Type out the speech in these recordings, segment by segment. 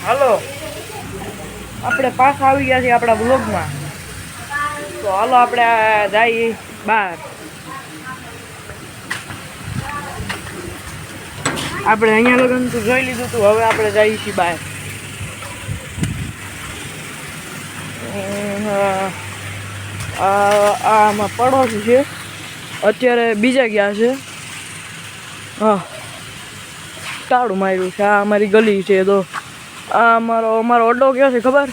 હાલો આપણે પાછા આવી ગયા છીએ આપણા બ્લોગમાં. તો હાલો આપણે જઈએ બહાર. આપણે અહીંયા લગન તો જોઈ લીધું હતું, હવે આપણે જઈએ છીએ બહાર. આમાં પડોશી છે, અત્યારે બીજા ગયા છે. હા, તાળું માર્યું છે. આ અમારી ગલી છે. તો આ અમારો અડ્ડો કયો છે ખબર?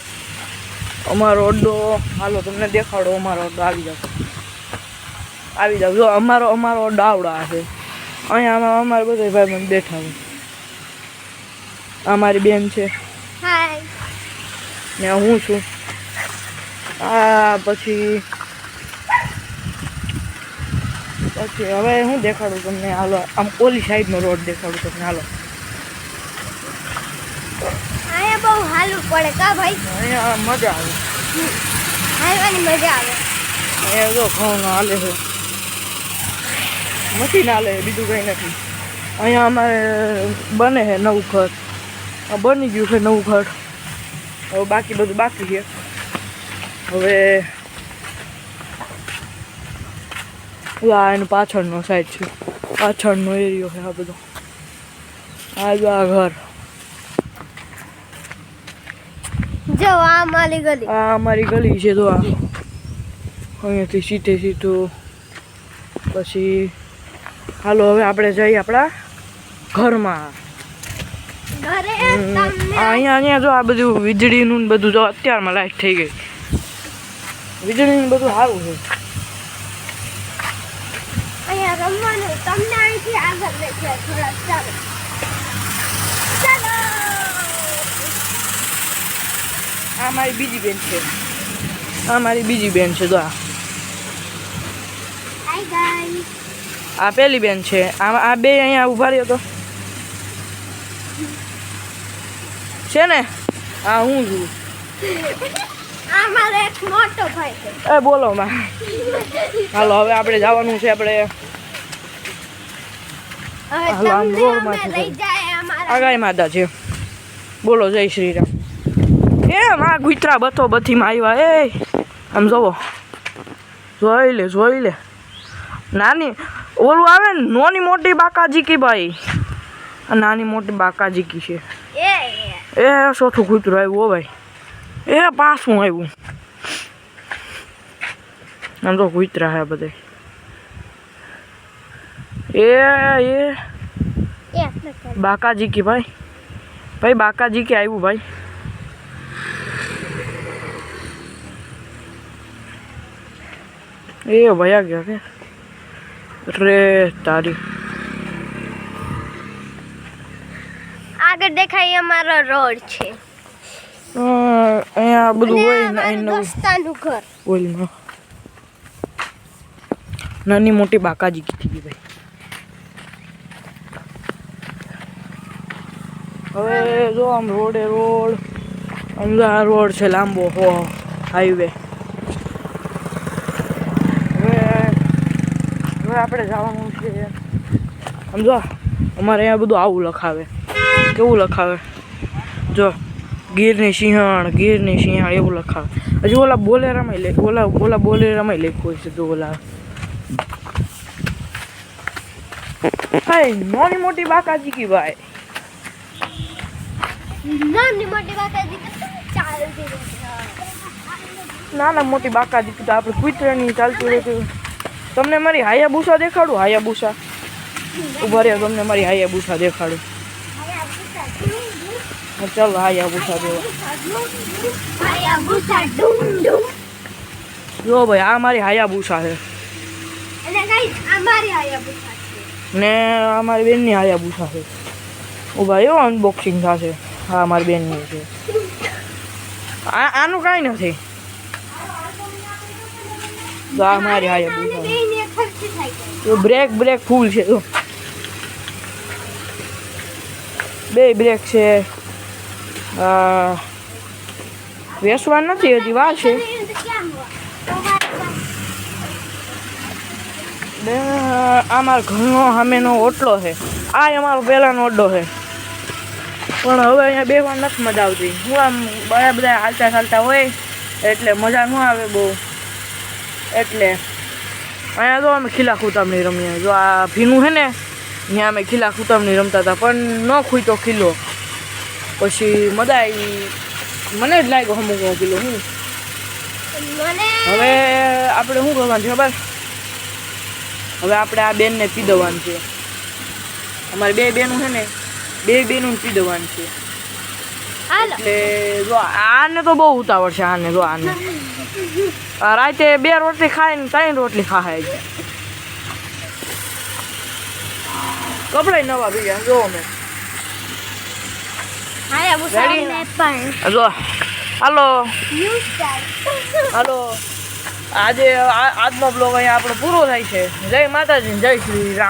અમારો અડ્ડો હાલો તમને દેખાડો. અમારો અડ્ડો આવી જાવ જો. અમારો અડ્ડો આવડા છે. અહીંયા અમારે બધા ભાઈ બંધ બેઠા હોય. અમારી બેન છે ને હું છું. આ પછી હવે હું દેખાડું તમને. હાલો આમ ઓલી સાઈડનો રોડ દેખાડું તમને. હાલો અહીંયા બહુ હાલવું પડે કા ભાઈ? અહીંયા મજા આવે, હાલવાની મજા આવે. અહીંયા જો ઘઉં હાલે છે, મશીન હાલે, બીજું કંઈ નથી. અહીંયા અમારે બને છે નવું ઘર. બની ગયું છે નવું ઘર. હવે બાકી બધું બાકી છે. હવે આ એનું પાછળનો સાઈડ છે, પાછળનો એરિયો છે આ બધો. આ જો આ ઘર, જો આ મારી ગલી. આ અમારી ગલી છે. તો આ અહીંયાથી સીધું પછી હાલો હવે આપણે જઈએ આપણા ઘરમાં. અહીંયા જો આ બધું વીજળીનું બધું જો અત્યારમાં લાઈટ થઈ ગઈ. વીજળીનું બધું સારું છે. અહીંયા રમવાનું તમને અહીંથી આગળ લઈ જાય થોડા. ચાલો ચાલો. આ મારી બીજી બેન છે. આ મારી બીજી બેન છે. તો હાય ગાઈસ. આ પેલી બેન છે. આ બે અહીંયા ઉભા રહ્યો તો છે ને. આ હું છું. આ મારો એક મોટો ભાઈ છે. એ બોલો માં. હાલો હવે આપણે જવાનું છે. આપણે હાલો આમ રોડમાંથી લઈ જાય અમારા આ ગાય માતા છે. બોલો જય શ્રી રામ. એ માં ગુતરા બતો બથીમાં આવ્યા. એ આમ જોવો, જોઈ લે. નાની ઓલું આવે ને નાની મોટી બાકાજી કી ભાઈ. નાની મોટી બાકાજી કી છે. એ ચોથું કૂતરું આવ્યું ભાઈ. એ પાછું આવ્યું. આમ તો કૂતરા હે બધે. એ બાકાજી કી ભાઈ બાકાજી કે આવ્યું ભાઈ. એ ભયા ગયા કે રે તારી. આગળ દેખાય અમારો રોડ છે. અહીંયા બધું હોય ને. દોસ્તાનું ઘર ઓલમાં નાની મોટી બાકાજી કીધી ભાઈ. હવે જો આમ રોડ આમ આ રોડ છે લાંબો હાઈવે. હવે આપણે જવાનું છે. સમજો અમારે અહીંયા બધું આવું લખાવે. કેવું લખાવે જો? ગીરની સિંહણ એવું લખાવે. હજી ઓલા બોલેરામાં ઓલા બોલેરામાં લખ્યું છે. તો ઓલા નાની મોટી બાકાજી કી ભાઈ. નાની મોટી બાકાજી ચાલતી નાના મોટી બાકાજી તો આપણે કૂતરાની ચાલતું રહેતું. તમને મારી હાયાબુસા દેખાડું. હાયાબુસા ઉભા રહ્યો, તમને મારી હાયાબુસા દેખાડું. ચાલો હાયાબુસા દેવા. જો ભાઈ આ મારી હાયાબુસા છે ને આ મારી બેનની હાયાબુસા છે. ઉભા એવો અનબોક્સિંગ થશે. હા મારી બેનની છે. આનું કાંઈ નથી. તો આ મારી હાયાબુસા. બ્રેક ફૂલ છે. તો બે બ્રેક છે. વેસવા નથી હજી વાર છે. આ મારા ઘરનો સામેનો ઓટલો છે. આ અમારો પહેલાનો અડ્ડો છે. પણ હવે અહીંયા બેસવા નથી મજા આવતી. હું આમ બધા હાલતા ચાલતા હોય એટલે મજા ન આવે બહુ. એટલે અહીંયા તો અમે ખીલા ખૂતામણી રમીએ. જો આ ભીનું છે ને ત્યાં અમે ખીલા ખૂતામણી રમતા હતા, પણ ન ખૂતો ખીલો. પછી મજા આવી, મને જ લાગ્યો અમુક કિલો. હું મને હવે આપણે શું કરવાનું છે ખબર? હવે આપણે આ બેનને પી દેવાનું છે. અમારે બે બેનું છે ને, બે બેનું પી દેવાનું છે. હાલો એટલે જો આને તો બહુ ઉતાવળ છે. આને જો આને આ રાતે 2 રોટલી ખાય ને 3 રોટલી ખાય. કપડાય નવા થઈ ગયા જો અમે. હાયાબુસા ને પણ જો હાલો યુ સ્ટાર્ટ હાલો, આજનો બ્લોગ અહીંયા આપણો પૂરો થાય છે. જય માતાજી, જય શ્રી રામ.